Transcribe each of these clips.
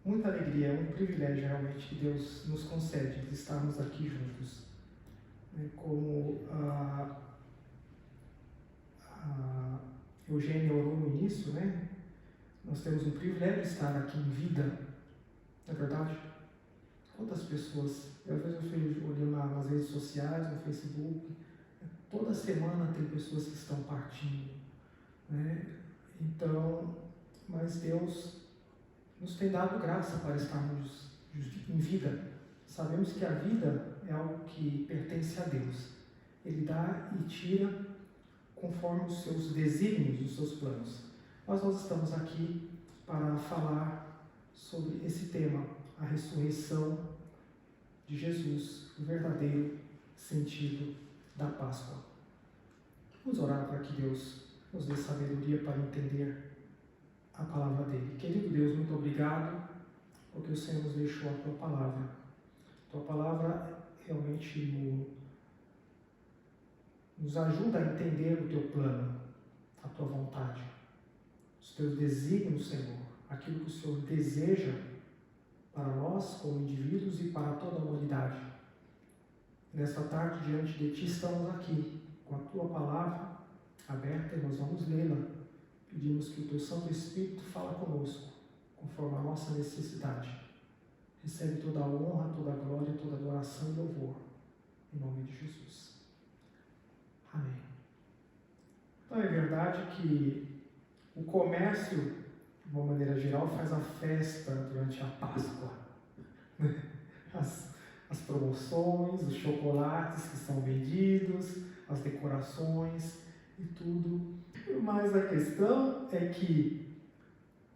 Muita alegria, é um privilégio realmente que Deus nos concede de estarmos aqui juntos. Como a Eugênia orou no início, né? Nós temos um privilégio de estar aqui em vida, não é verdade? Quantas pessoas, às vezes eu fico olhando nas redes sociais, no Facebook, toda semana tem pessoas que estão partindo, né? Então, mas Deus nos tem dado graça para estarmos em vida. Sabemos que a vida é algo que pertence a Deus. Ele dá e tira conforme os seus desígnios, os seus planos. Mas nós estamos aqui para falar sobre esse tema, a ressurreição de Jesus, o verdadeiro sentido da Páscoa. Vamos orar para que Deus nos dê sabedoria para entender a palavra dele. Querido Deus, muito obrigado porque o Senhor nos deixou a tua palavra. Tua palavra realmente nos ajuda a entender o teu plano, a tua vontade, os teus desígnios, Senhor, aquilo que o Senhor deseja para nós como indivíduos e para toda a humanidade. Nesta tarde, diante de ti, estamos aqui com a tua palavra aberta e nós vamos lê-la. Pedimos que o teu Santo Espírito fale conosco, conforme a nossa necessidade. Recebe toda a honra, toda a glória, toda a adoração e louvor. Em nome de Jesus. Amém. Então é verdade que o comércio, de uma maneira geral, faz a festa durante a Páscoa. As promoções, os chocolates que são vendidos, as decorações e tudo. Mas a questão é que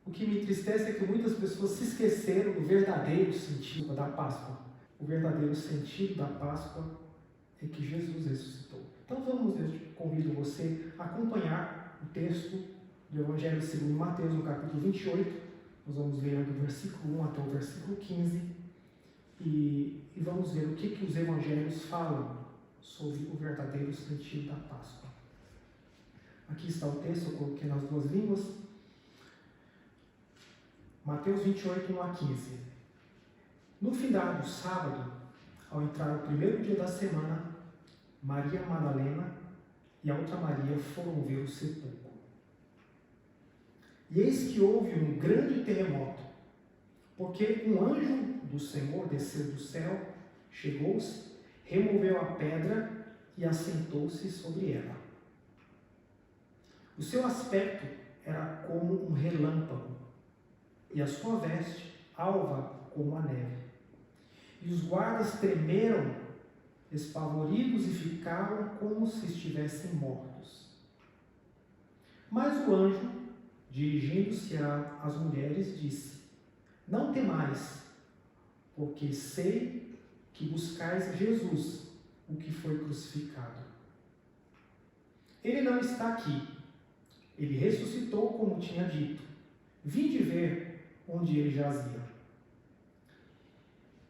o que me entristece é que muitas pessoas se esqueceram do verdadeiro sentido da Páscoa. O verdadeiro sentido da Páscoa é que Jesus ressuscitou. Então eu convido você a acompanhar o texto do Evangelho segundo Mateus, no capítulo 28. Nós vamos ler do versículo 1 até o versículo 15 e vamos ver o que os evangelhos falam sobre o verdadeiro sentido da Páscoa. Aqui está o texto, eu coloquei nas duas línguas. Mateus 28, 1 a 15. No final do sábado, ao entrar o primeiro dia da semana, Maria Madalena e a outra Maria foram ver o sepulcro. E eis que houve um grande terremoto, porque um anjo do Senhor desceu do céu, chegou-se, removeu a pedra e assentou-se sobre ela. O seu aspecto era como um relâmpago e a sua veste alva como a neve. E os guardas tremeram, espavoridos, e ficaram como se estivessem mortos. Mas o anjo, dirigindo-se às mulheres, disse: Não temais, porque sei que buscais Jesus, o que foi crucificado. Ele não está aqui. Ele ressuscitou, como tinha dito. Vinde ver onde ele jazia.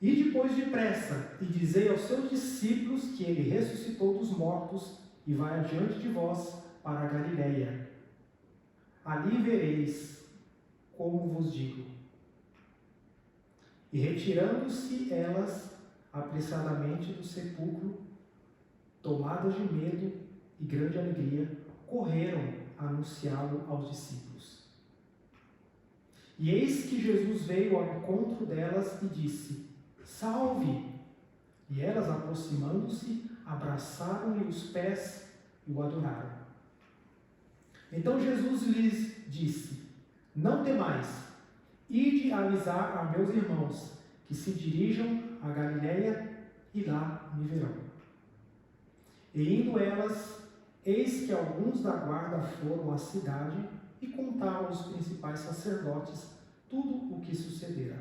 E depois depressa, e dizei aos seus discípulos que ele ressuscitou dos mortos e vai adiante de vós para a Galiléia. Ali vereis, como vos digo. E retirando-se elas apressadamente do sepulcro, tomadas de medo e grande alegria, correram a anunciá-lo aos discípulos. E eis que Jesus veio ao encontro delas e disse: Salve! E elas, aproximando-se, abraçaram-lhe os pés e o adoraram. Então Jesus lhes disse: Não temais, ide avisar a meus irmãos que se dirijam a Galiléia e lá me verão. E indo elas, eis que alguns da guarda foram à cidade e contaram aos principais sacerdotes tudo o que sucedera.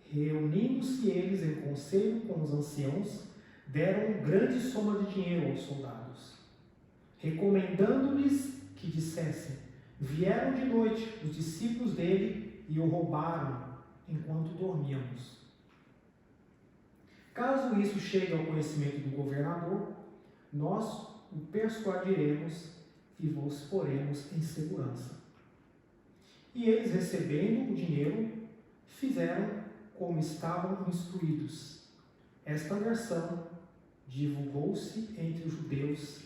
Reunindo-se eles em conselho com os anciãos, deram grande soma de dinheiro aos soldados, recomendando-lhes que dissessem: Vieram de noite os discípulos dele e o roubaram enquanto dormíamos. Caso isso chegue ao conhecimento do governador, nós o persuadiremos e vos poremos em segurança. E eles, recebendo o dinheiro, fizeram como estavam instruídos. Esta versão divulgou-se entre os judeus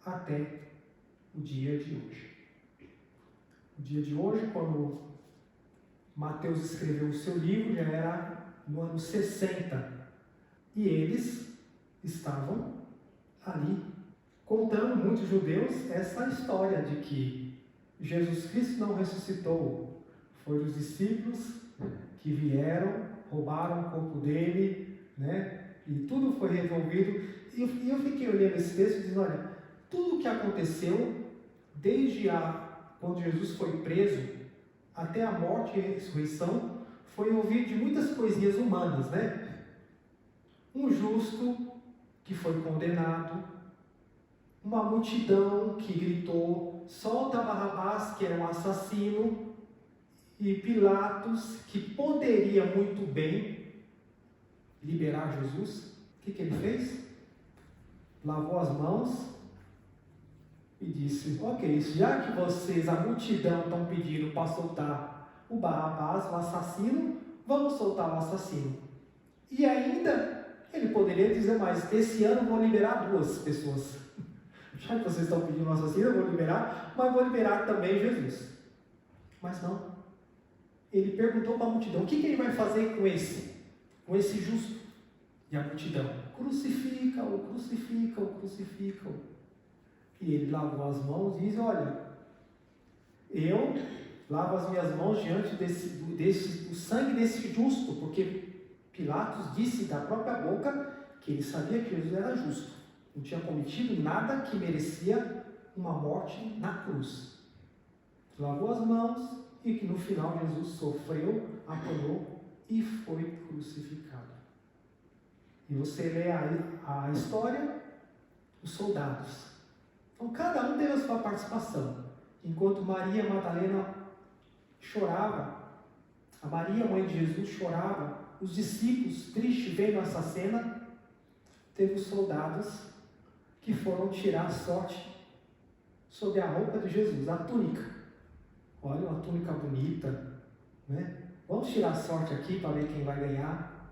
até o dia de hoje. O dia de hoje, quando Mateus escreveu o seu livro, já era no ano 60. E eles estavam ali contando, muitos judeus, essa história de que Jesus Cristo não ressuscitou. Foi os discípulos que vieram, roubaram o corpo dele, né? E tudo foi resolvido. E eu fiquei olhando esse texto e dizendo: olha, tudo o que aconteceu, desde quando Jesus foi preso, até a morte e a ressurreição, foi ouvido de muitas coisinhas humanas, né? Um justo que foi condenado, uma multidão que gritou: solta Barrabás, que era um assassino, e Pilatos, que poderia muito bem liberar Jesus. O que ele fez? Lavou as mãos e disse: ok, já que vocês, a multidão, estão pedindo para soltar o Barrabás, o assassino, vamos soltar o assassino. E ainda, ele poderia dizer mais: esse ano vou liberar 2 pessoas. Já que vocês estão pedindo o assassino, eu vou liberar, mas vou liberar também Jesus. Mas não. Ele perguntou para a multidão: o que ele vai fazer com esse justo? E a multidão: crucifica-o, crucifica-o, crucifica-o. E ele lavou as mãos e disse: olha, eu lavo as minhas mãos diante do sangue desse justo, porque Pilatos disse da própria boca que ele sabia que Jesus era justo, não tinha cometido nada que merecia uma morte na cruz. Lavou as mãos e que no final Jesus sofreu, apanhou e foi crucificado. E você lê a história, os soldados. Então cada um teve a sua participação. Enquanto Maria Madalena chorava, a Maria, mãe de Jesus, chorava, os discípulos, tristes, vendo essa cena, teve os soldados que foram tirar a sorte sobre a roupa de Jesus, a túnica. Olha, uma túnica bonita, né? Vamos tirar a sorte aqui para ver quem vai ganhar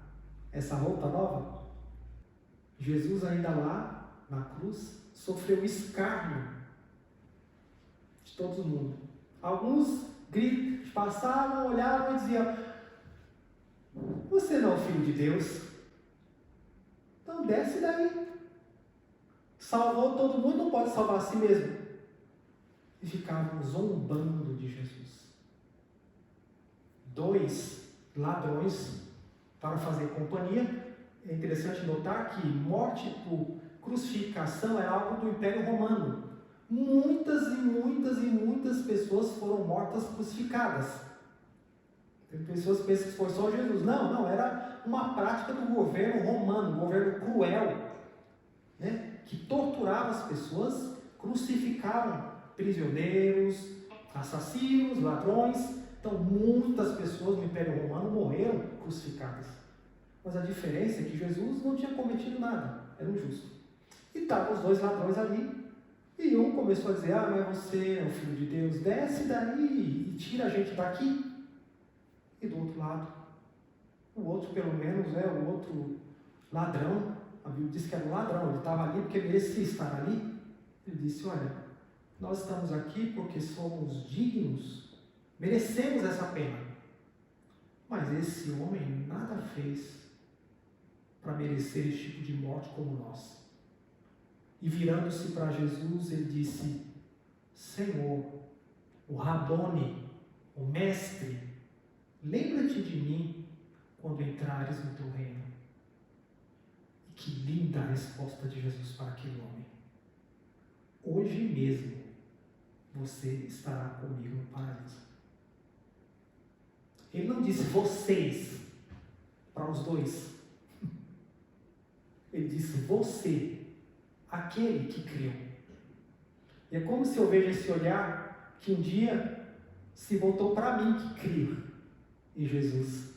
essa roupa nova? Jesus, ainda lá na cruz, sofreu escárnio de todo mundo. Alguns passavam, olhavam e diziam: você não é o Filho de Deus? Então desce daí. Salvou todo mundo, não pode salvar a si mesmo. E ficavam zombando de Jesus. dois ladrões para fazer companhia. É interessante notar que morte por crucificação era algo do Império Romano. Muitas e muitas e muitas pessoas foram mortas crucificadas. Tem pessoas que pensam que foi só Jesus. Não, era uma prática do governo romano, um governo cruel, né? Que torturava as pessoas, crucificavam prisioneiros, assassinos, ladrões. Então muitas pessoas no Império Romano morreram crucificadas. Mas a diferença é que Jesus não tinha cometido nada, era um justo. E estavam os dois ladrões ali. E um começou a dizer, mas você é o Filho de Deus, desce daí e tira a gente daqui. E do outro lado, o outro pelo menos, o outro ladrão, a Bíblia diz que era um ladrão, ele estava ali porque merecia estar ali. Ele disse, olha, nós estamos aqui porque somos dignos, merecemos essa pena. Mas esse homem nada fez para merecer esse tipo de morte como nós. E virando-se para Jesus, ele disse, Senhor, o Rabone, o Mestre, lembra-te de mim quando entrares no teu reino. E que linda a resposta de Jesus para aquele homem. Hoje mesmo você estará comigo no paraíso. Ele não disse vocês para os dois. Ele disse você, aquele que creu. E é como se eu vejo esse olhar que um dia se voltou para mim que crio em Jesus.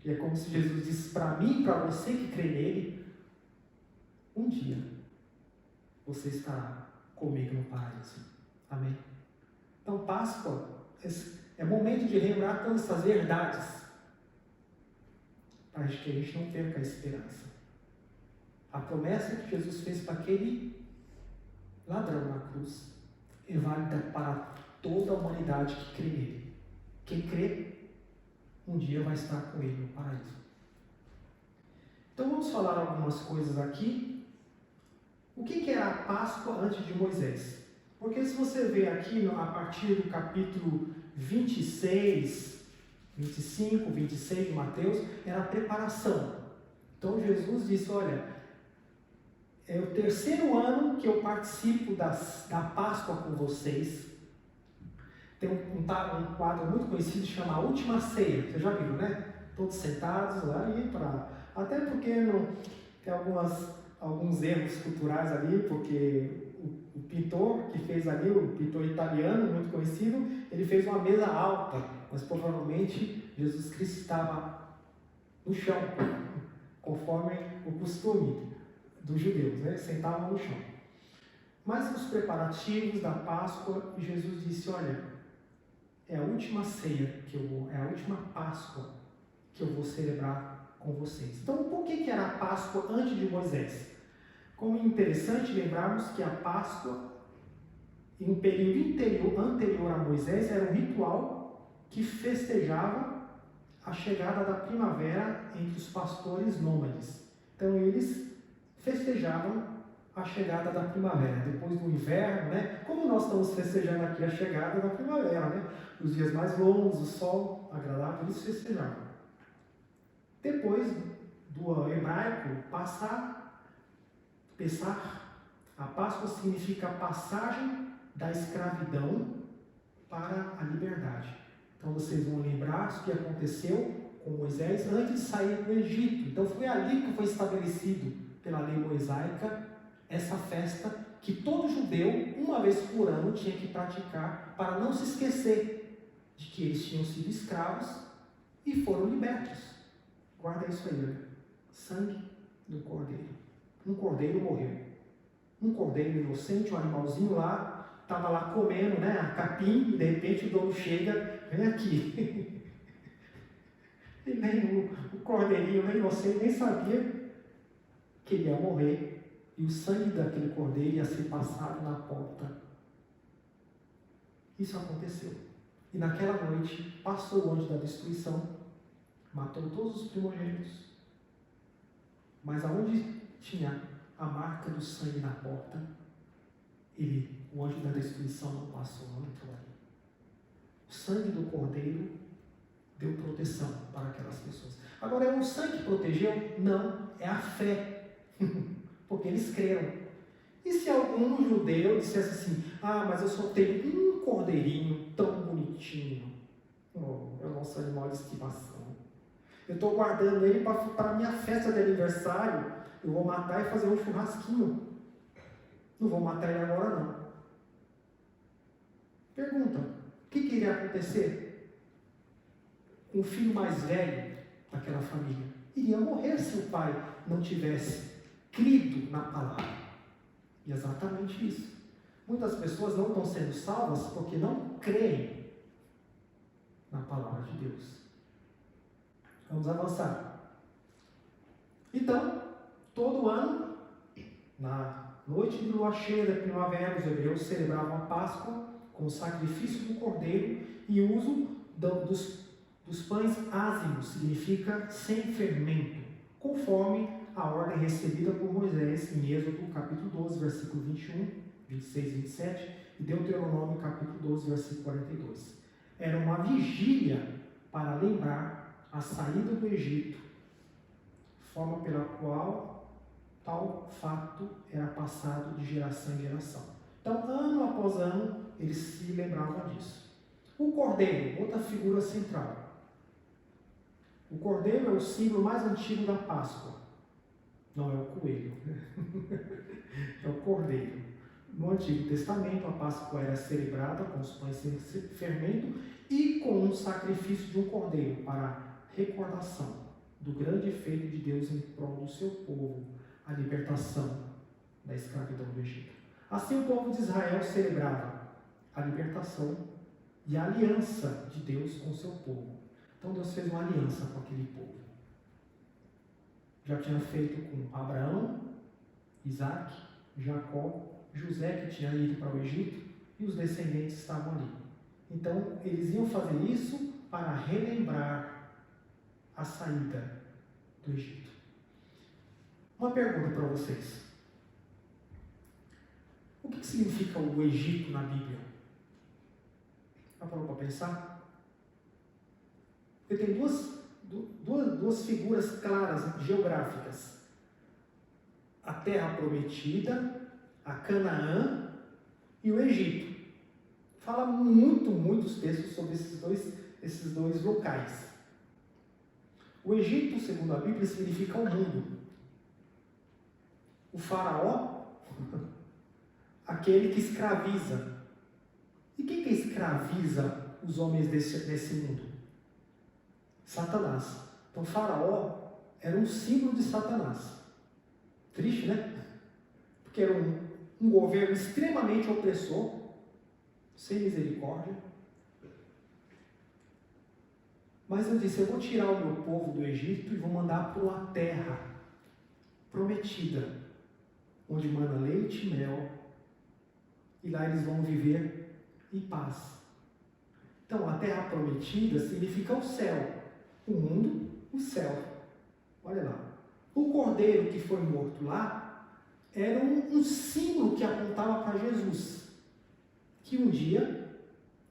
E é como se Jesus disse para mim e para você que crê nele, um dia você estará comigo no paraíso. Amém? Então Páscoa é momento de lembrar todas essas verdades, para que a gente não perca a esperança. A promessa que Jesus fez para aquele ladrão na cruz é válida para toda a humanidade que crê nele. Quem crê, um dia vai estar com ele no paraíso. Então vamos falar algumas coisas aqui. O que era a Páscoa antes de Moisés? Porque se você vê aqui, a partir do capítulo 26, 25, 26 de Mateus, era a preparação. Então Jesus disse, olha, é o terceiro ano que eu participo da Páscoa com vocês. Tem um quadro muito conhecido que chama A Última Ceia. Vocês já viram, né? Todos sentados lá e até porque tem alguns erros culturais ali, porque o pintor que fez ali, o pintor italiano muito conhecido, ele fez uma mesa alta, mas provavelmente Jesus Cristo estava no chão, conforme o costume dos judeus, né? Sentavam no chão. Mas os preparativos da Páscoa, Jesus disse, olha, é a última ceia é a última Páscoa que eu vou celebrar com vocês. Então, por que era a Páscoa antes de Moisés? Como é interessante lembrarmos que a Páscoa, em um período anterior a Moisés, era um ritual que festejava a chegada da primavera entre os pastores nômades. Então, eles festejavam a chegada da primavera, depois do inverno, né? Como nós estamos festejando aqui a chegada da primavera, né? Os dias mais longos, o sol agradável, eles festejavam. Depois do hebraico, Pessah, a Páscoa significa a passagem da escravidão para a liberdade. Então vocês vão lembrar o que aconteceu com Moisés antes de sair do Egito. Então foi ali que foi estabelecido pela lei mosaica essa festa que todo judeu, uma vez por ano, tinha que praticar para não se esquecer de que eles tinham sido escravos e foram libertos. Guarda isso aí, né? Sangue do cordeiro. Um cordeiro morreu. Um cordeiro inocente, um animalzinho lá, estava lá comendo, né, a capim, e de repente o dono chega, vem aqui. E nem o cordeirinho, nem inocente, nem sabia que ele ia morrer. E o sangue daquele cordeiro ia ser passado na porta. Isso aconteceu. E naquela noite passou o anjo da destruição, matou todos os primogênitos. Mas aonde tinha a marca do sangue na porta, o anjo da destruição não passou, não entrou ali. O sangue do cordeiro deu proteção para aquelas pessoas. Agora, é o sangue que protegeu? Não, é a fé, porque eles creram. E se algum judeu dissesse assim, mas eu só tenho um cordeirinho tão bonitinho, é o nosso animal de estimação, eu estou guardando ele para a minha festa de aniversário, eu vou matar e fazer um churrasquinho, não vou matar ele agora não. Pergunta, o que iria acontecer com o filho mais velho daquela família? Iria morrer se o pai não tivesse crido na palavra. E é exatamente isso. Muitas pessoas não estão sendo salvas porque não creem na palavra de Deus. Vamos avançar. Então, todo ano, na noite de lua cheia da primavera, os hebreus celebravam a Páscoa com o sacrifício do cordeiro e o uso dos pães ázimos, significa sem fermento, conforme a ordem recebida por Moisés em Êxodo capítulo 12, versículo 21, 26 e 27, e Deuteronômio capítulo 12, versículo 42. Era uma vigília para lembrar a saída do Egito, forma pela qual tal fato era passado de geração em geração. Então, ano após ano, eles se lembravam disso. O cordeiro, outra figura central. O cordeiro é o símbolo mais antigo da Páscoa. Não é o coelho, é o cordeiro. No Antigo Testamento, a Páscoa era celebrada com os pães sem fermento e com um sacrifício de um cordeiro para recordação do grande feito de Deus em prol do seu povo, a libertação da escravidão do Egito. Assim, o povo de Israel celebrava a libertação e a aliança de Deus com o seu povo. Então, Deus fez uma aliança com aquele povo. Já tinha feito com Abraão, Isaac, Jacó, José, que tinha ido para o Egito, e os descendentes estavam ali. Então, eles iam fazer isso para relembrar a saída do Egito. Uma pergunta para vocês. O que significa o Egito na Bíblia? Já parou para pensar? Porque tem duas figuras claras, geográficas. A Terra Prometida, a Canaã e o Egito. Fala muitos textos sobre esses dois locais. O Egito, segundo a Bíblia, significa o mundo. O faraó, aquele que escraviza. E quem que escraviza os homens desse mundo? Satanás. Então, o faraó era um símbolo de Satanás. Triste, né? Porque era um governo extremamente opressor, sem misericórdia. Mas eu disse, eu vou tirar o meu povo do Egito e vou mandar para uma terra prometida, onde mana leite e mel, e lá eles vão viver em paz. Então, a terra prometida significa o céu, o mundo, o céu. Olha lá. O cordeiro que foi morto lá era um símbolo que apontava para Jesus, que um dia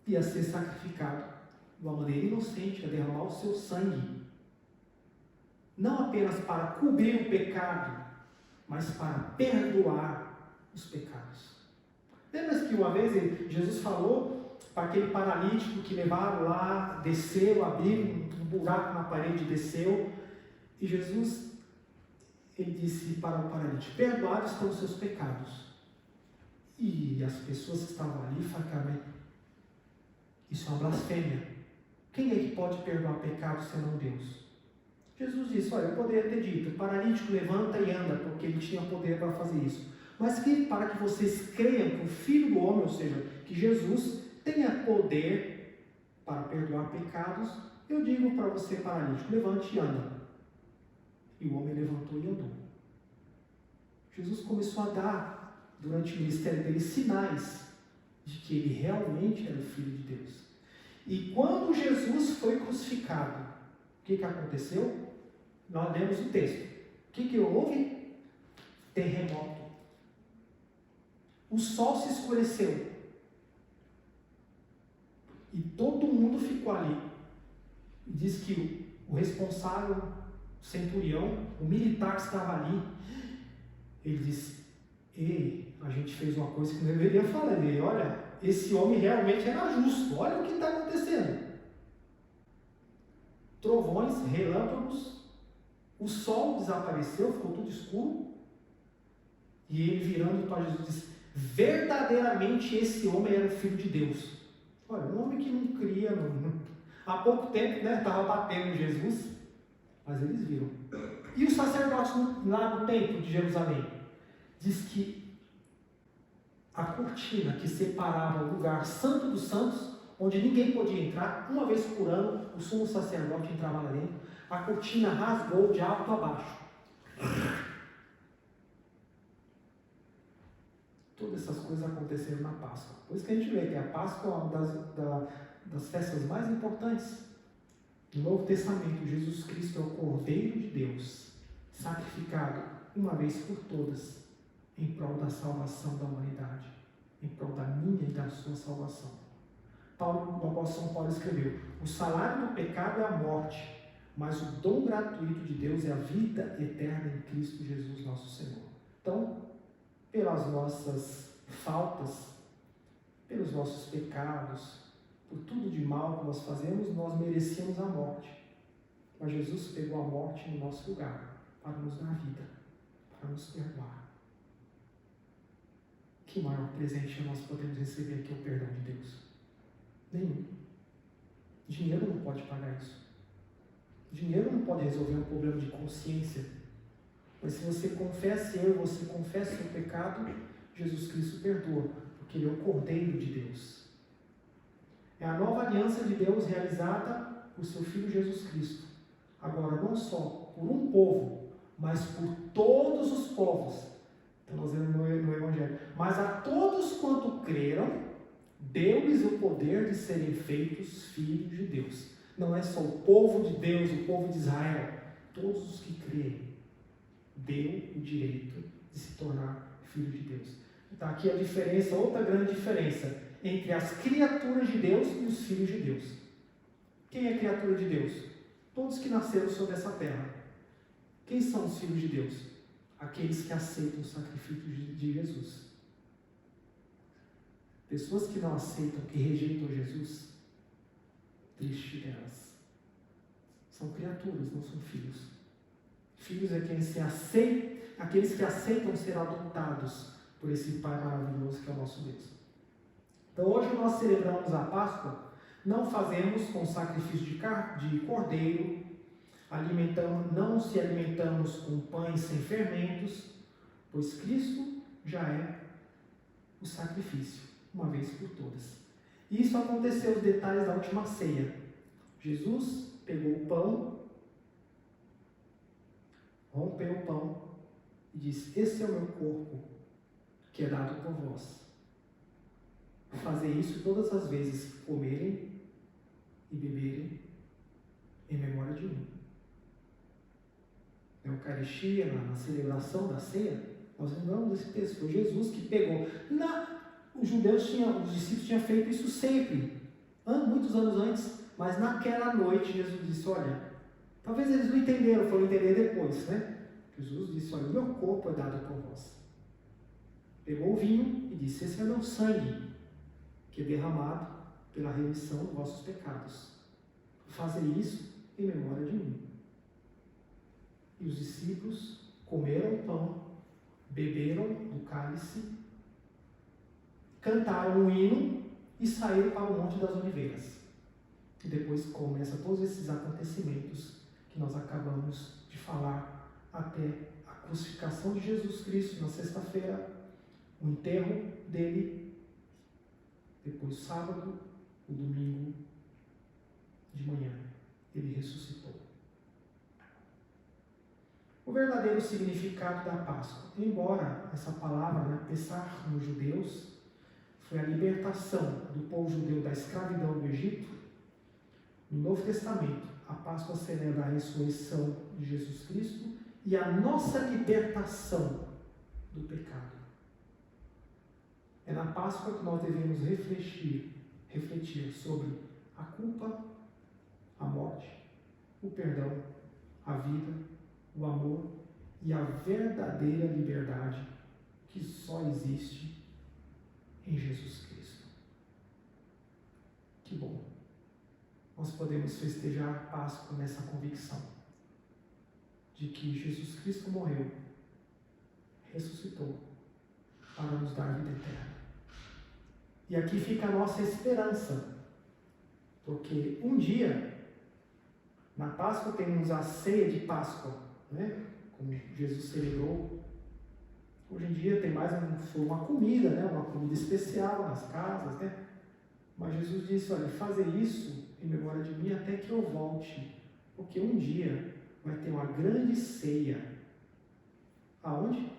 ia ser sacrificado de uma maneira inocente, a derramar o seu sangue, não apenas para cobrir o pecado, mas para perdoar os pecados. Lembra que uma vez Jesus falou para aquele paralítico que levaram lá, desceu, abriu um buraco na parede, desceu, e Jesus, ele disse para o paralítico, perdoados estão os seus pecados. E as pessoas que estavam ali falaram, isso é uma blasfêmia. Quem é que pode perdoar pecados senão Deus? Jesus disse, olha, eu poderia ter dito, paralítico levanta e anda, porque ele tinha poder para fazer isso. Mas que para que vocês creiam que o Filho do Homem, ou seja, que Jesus tenha poder para perdoar pecados, eu digo para você, paralítico, levante e anda. E o homem levantou e andou. Jesus começou a dar, durante o ministério dele, sinais de que ele realmente era o Filho de Deus. E quando Jesus foi crucificado, o que aconteceu? Nós lemos o texto. O que houve? Terremoto. O sol se escureceu. E todo mundo ficou ali. E diz que o responsável, o centurião, o militar que estava ali, ele disse: ei, a gente fez uma coisa que não deveria falar. Ele: olha, esse homem realmente era justo, olha o que está acontecendo. Trovões, relâmpagos, o sol desapareceu, ficou tudo escuro. E ele, virando para Jesus, disse: verdadeiramente esse homem era o Filho de Deus. Olha, um homem que não cria, há pouco tempo, estava batendo em Jesus, mas eles viram. E os sacerdotes lá no templo de Jerusalém, diz que a cortina que separava o lugar santo dos santos, onde ninguém podia entrar, uma vez por ano, o sumo sacerdote entrava lá dentro, a cortina rasgou de alto a baixo. Todas essas coisas aconteceram na Páscoa. Por isso que a gente vê que a Páscoa é uma das festas mais importantes. No Novo Testamento, Jesus Cristo é o Cordeiro de Deus, sacrificado uma vez por todas, em prol da salvação da humanidade, em prol da minha e da sua salvação. O apóstolo São Paulo escreveu: o salário do pecado é a morte, mas o dom gratuito de Deus é a vida eterna em Cristo Jesus nosso Senhor. Então, pelas nossas faltas, pelos nossos pecados, por tudo de mal que nós fazemos, nós merecíamos a morte. Mas Jesus pegou a morte no nosso lugar, para nos dar vida, para nos perdoar. Que maior presente nós podemos receber que é o perdão de Deus? Nenhum. Dinheiro não pode pagar isso. Dinheiro não pode resolver um problema de consciência. Mas se você confessa você confessa o seu pecado, Jesus Cristo perdoa, porque Ele é o Cordeiro de Deus. É a nova aliança de Deus realizada por seu Filho Jesus Cristo. Agora, não só por um povo, mas por todos os povos. Então, nós vemos no Evangelho. Mas a todos quanto creram, deu-lhes o poder de serem feitos filhos de Deus. Não é só o povo de Deus, o povo de Israel. Todos os que creem, deu o direito de se tornar filho de Deus. Então, aqui a diferença, outra grande diferença, entre as criaturas de Deus e os filhos de Deus. Quem é criatura de Deus? Todos que nasceram sobre essa terra. Quem são os filhos de Deus? Aqueles que aceitam o sacrifício de Jesus. Pessoas que não aceitam, que rejeitam Jesus, triste delas. São criaturas, não são filhos. Filhos é aqueles que aceitam ser adotados por esse Pai maravilhoso que é o nosso Deus. Então hoje nós celebramos a Páscoa, não fazemos com sacrifício de cordeiro, não se alimentamos com pães sem fermentos, pois Cristo já é o sacrifício, uma vez por todas. E isso aconteceu, os detalhes da última ceia. Jesus pegou o pão, rompeu o pão e disse: esse é o meu corpo, que é dado por vós. Fazer isso todas as vezes que comerem e beberem em memória de mim. Na Eucaristia, na celebração da ceia, nós lembramos desse texto. Foi Jesus que pegou. Os discípulos tinham feito isso sempre, muitos anos antes, mas naquela noite Jesus disse: olha, talvez eles não entenderam, foram entender depois, né? Jesus disse: olha, o meu corpo é dado por vós. Pegou o vinho e disse: esse é o meu sangue, que é derramado pela remissão dos vossos pecados. Fazer isso em memória de mim. E os discípulos comeram o pão, beberam do cálice, cantaram um hino e saíram para o Monte das Oliveiras. E depois começa todos esses acontecimentos que nós acabamos de falar, até a crucificação de Jesus Cristo na sexta-feira, o enterro dele, depois sábado, o domingo de manhã, ele ressuscitou. O verdadeiro significado da Páscoa, embora essa palavra, Pessah nos judeus, foi a libertação do povo judeu da escravidão do Egito. No Novo Testamento, a Páscoa celebra a ressurreição de Jesus Cristo e a nossa libertação do pecado. É na Páscoa que nós devemos refletir sobre a culpa, a morte, o perdão, a vida, o amor e a verdadeira liberdade que só existe em Jesus Cristo. Que bom! Nós podemos festejar a Páscoa nessa convicção de que Jesus Cristo morreu, ressuscitou para nos dar vida eterna. E aqui fica a nossa esperança, porque um dia, na Páscoa temos a ceia de Páscoa, né? Como Jesus celebrou. Hoje em dia tem mais uma comida, né? Uma comida especial nas casas, né? Mas Jesus disse, olha, fazer isso em memória de mim até que eu volte, porque um dia vai ter uma grande ceia. Aonde?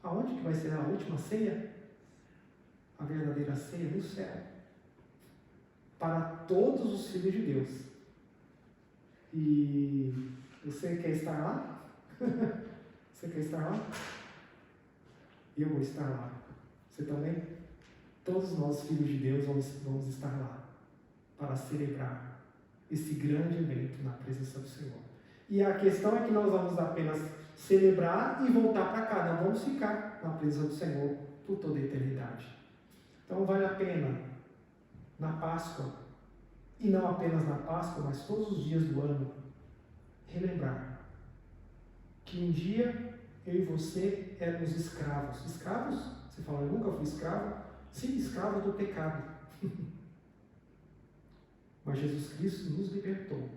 Aonde que vai ser a última ceia? A verdadeira ceia no céu, para todos os filhos de Deus. E você quer estar lá? Você quer estar lá? Eu vou estar lá. Você também? Todos nós, filhos de Deus, vamos estar lá para celebrar esse grande evento na presença do Senhor. E a questão é que nós vamos apenas celebrar e voltar para cá, não vamos ficar na presença do Senhor por toda a eternidade. Então vale a pena, na Páscoa, e não apenas na Páscoa, mas todos os dias do ano, relembrar que um dia eu e você éramos escravos. Escravos? Você fala, eu nunca fui escravo? Sim, escravos do pecado. Mas Jesus Cristo nos libertou.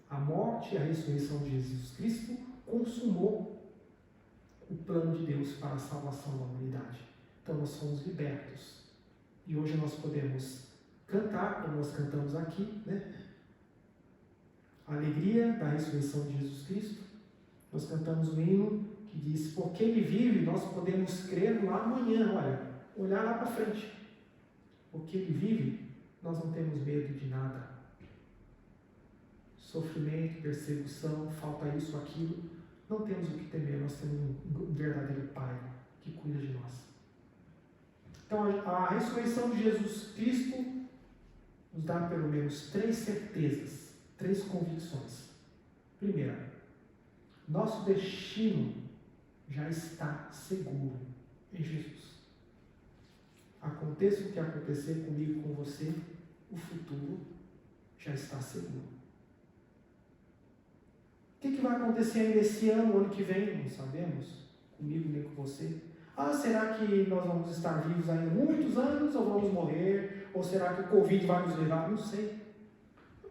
A morte e a ressurreição de Jesus Cristo consumou o plano de Deus para a salvação da humanidade. Então nós somos libertos. E hoje nós podemos cantar, como nós cantamos aqui, né? A alegria da ressurreição de Jesus Cristo. Nós cantamos um hino que diz, porque Ele vive, nós podemos crer no amanhã, olha, olhar lá para frente. Porque Ele vive, nós não temos medo de nada. Sofrimento, perseguição, falta isso, aquilo, não temos o que temer, nós temos um verdadeiro Pai que cuida de nós. Então a ressurreição de Jesus Cristo nos dá pelo menos 3 certezas, 3 convicções. Primeira, nosso destino já está seguro em Jesus. Aconteça o que acontecer comigo e com você, o futuro já está seguro. O que vai acontecer ainda esse ano, ano que vem? Não sabemos, comigo nem com você. Será que nós vamos estar vivos ainda muitos anos ou vamos morrer? Ou será que o Covid vai nos levar? Não sei.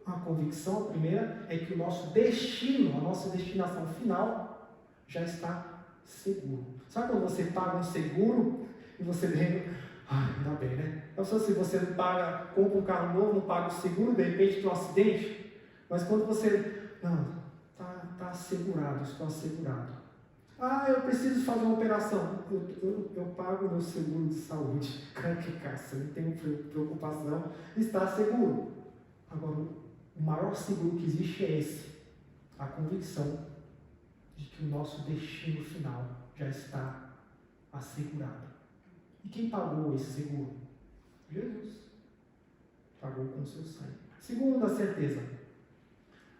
A convicção, a primeira, é que o nosso destino, a nossa destinação final, já está seguro. Sabe quando você paga um seguro e você lembra, ainda bem, né? Então, se você compra um carro novo, não paga o seguro, de repente tem um acidente, mas quando você, está assegurado, estou assegurado. Eu preciso fazer uma operação. Eu pago o meu seguro de saúde. Que caça, não tenho preocupação, está seguro. Agora, o maior seguro que existe é esse, a convicção de que o nosso destino final já está assegurado. E quem pagou esse seguro? Jesus. Pagou com o seu sangue. Segunda certeza,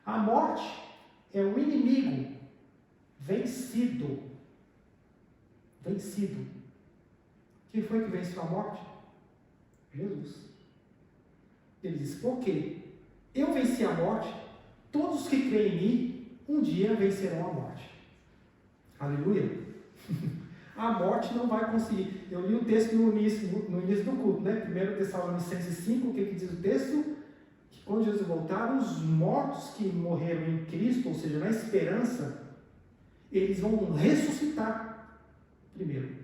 a morte é um inimigo vencido. Vencido. Quem foi que venceu a morte? Jesus. Ele diz, por quê? Eu venci a morte, todos que creem em mim, um dia vencerão a morte. Aleluia. A morte não vai conseguir. Eu li o texto no início do culto, né? 1 Tessalonicenses 5, o que diz o texto? Que quando Jesus voltar, os mortos que morreram em Cristo, ou seja, na esperança, eles vão ressuscitar primeiro.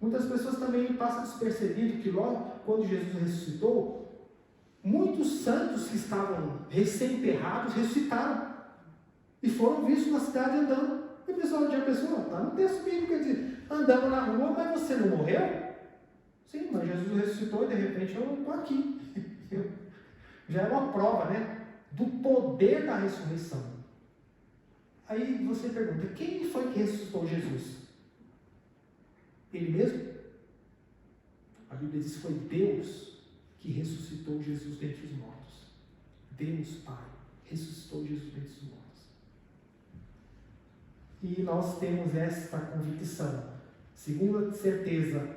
Muitas pessoas também passam despercebido que logo quando Jesus ressuscitou, muitos santos que estavam recém-enterrados ressuscitaram e foram vistos na cidade andando. E o pessoal já pensou, está no texto bíblico, quer dizer, andando na rua, mas você não morreu? Sim, mas Jesus ressuscitou e de repente eu estou aqui. Já é uma prova, né, do poder da ressurreição. Aí você pergunta, quem foi que ressuscitou Jesus? Ele mesmo? A Bíblia diz que foi Deus que ressuscitou Jesus dentre os mortos. Deus Pai ressuscitou Jesus dentre os mortos. E nós temos esta convicção. Segunda certeza,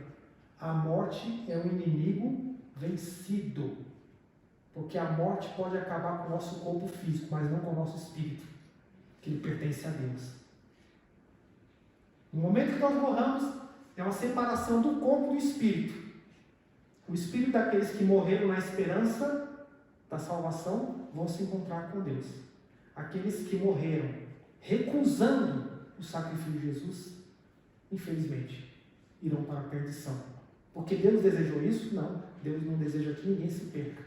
a morte é um inimigo vencido. Porque a morte pode acabar com o nosso corpo físico, mas não com o nosso espírito, que ele pertence a Deus. No momento que nós morramos, é uma separação do corpo e do espírito. O espírito daqueles que morreram na esperança da salvação vão se encontrar com Deus. Aqueles que morreram recusando o sacrifício de Jesus, infelizmente, irão para a perdição. Porque Deus desejou isso? Não. Deus não deseja que ninguém se perca,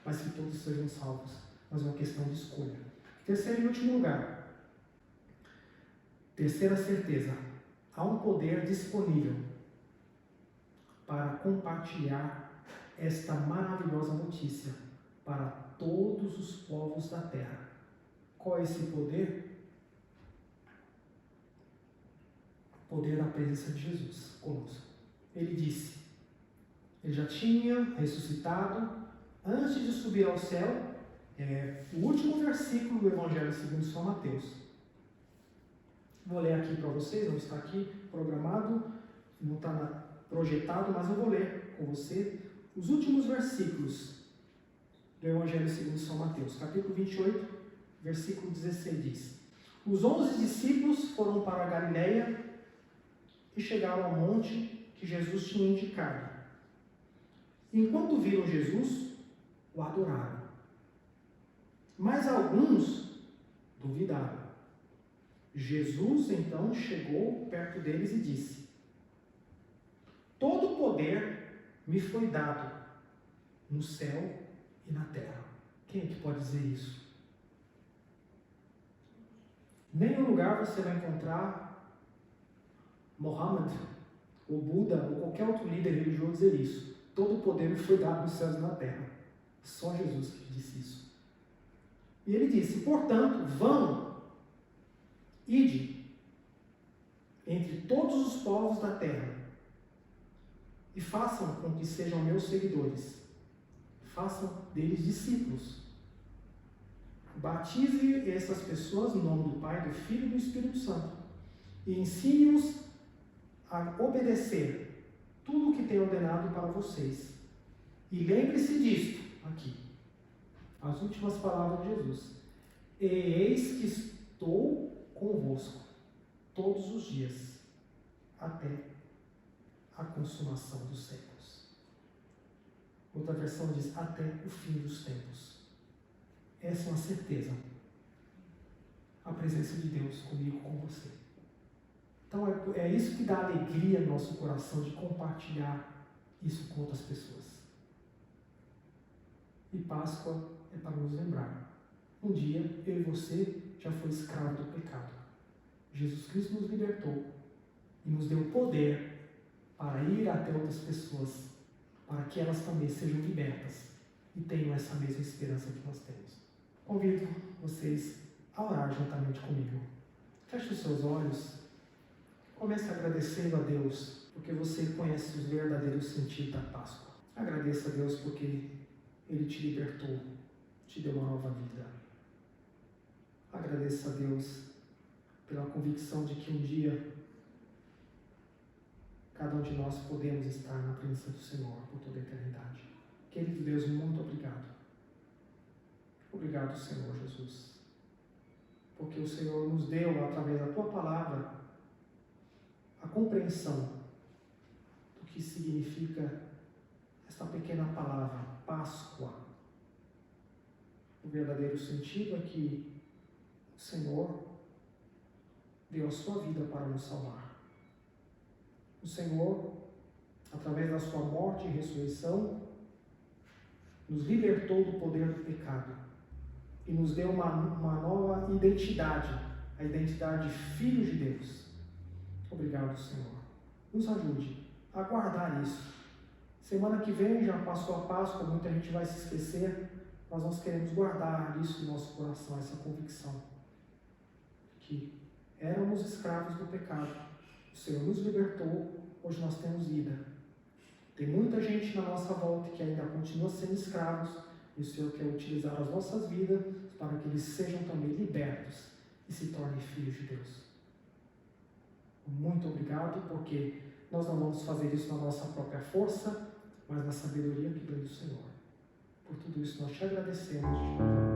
mas que todos sejam salvos. Mas é uma questão de escolha. Terceiro e último lugar. Terceira certeza. Há um poder disponível para compartilhar esta maravilhosa notícia para todos os povos da terra. Qual é esse poder? O poder da presença de Jesus conosco. Ele disse, ele já tinha ressuscitado antes de subir ao céu. O último versículo do Evangelho segundo São Mateus. Vou ler aqui para vocês, não está aqui programado, não está projetado, mas eu vou ler com você os últimos versículos do Evangelho segundo São Mateus, capítulo 28, versículo 16 diz: Os 11 discípulos foram para a Galileia e chegaram ao monte que Jesus tinha indicado. Enquanto viram Jesus, o adoraram. Mas alguns duvidaram. Jesus então chegou perto deles e disse: Todo poder me foi dado no céu e na terra. Quem é que pode dizer isso? Em nenhum lugar você vai encontrar Mohammed, ou Buda, ou qualquer outro líder religioso dizer isso. Todo poder me foi dado nos céus e na terra. Só Jesus que disse isso. E ele disse: Portanto, vão, ide entre todos os povos da terra e façam com que sejam meus seguidores. Façam deles discípulos. Batize essas pessoas no nome do Pai, do Filho e do Espírito Santo. E ensine-os a obedecer tudo o que tenho ordenado para vocês. E lembre-se disto, aqui, as últimas palavras de Jesus. E eis que estou convosco todos os dias, até a consumação dos séculos. Outra versão diz, até o fim dos tempos. Essa é uma certeza. A presença de Deus comigo, com você. Então é isso que dá alegria no nosso coração, de compartilhar isso com outras pessoas. E Páscoa é para nos lembrar. Um dia, eu e você já foi escravo do pecado. Jesus Cristo nos libertou e nos deu poder para ir até outras pessoas, para que elas também sejam libertas e tenham essa mesma esperança que nós temos. Convido vocês a orar juntamente comigo. Feche os seus olhos. Comece agradecendo a Deus, porque você conhece os verdadeiros sentidos da Páscoa. Agradeça a Deus porque Ele te libertou, te deu uma nova vida. Agradeça a Deus pela convicção de que um dia cada um de nós podemos estar na presença do Senhor por toda a eternidade. Querido Deus, muito obrigado. Obrigado, Senhor Jesus, porque o Senhor nos deu, através da Tua Palavra, a compreensão do que significa esta pequena palavra, Páscoa. O verdadeiro sentido é que o Senhor deu a sua vida para nos salvar. O Senhor, através da sua morte e ressurreição, nos libertou do poder do pecado e nos deu uma nova identidade, a identidade de filhos de Deus. Obrigado, Senhor. Nos ajude a guardar isso. Semana que vem já passou a Páscoa, muita gente vai se esquecer, mas nós queremos guardar isso no nosso coração, essa convicção que éramos escravos do pecado. O Senhor nos libertou, hoje nós temos vida. Tem muita gente na nossa volta que ainda continua sendo escravos, e o Senhor quer utilizar as nossas vidas para que eles sejam também libertos e se tornem filhos de Deus. Muito obrigado, porque nós não vamos fazer isso na nossa própria força, mas na sabedoria que vem do Senhor. Por tudo isso nós te agradecemos.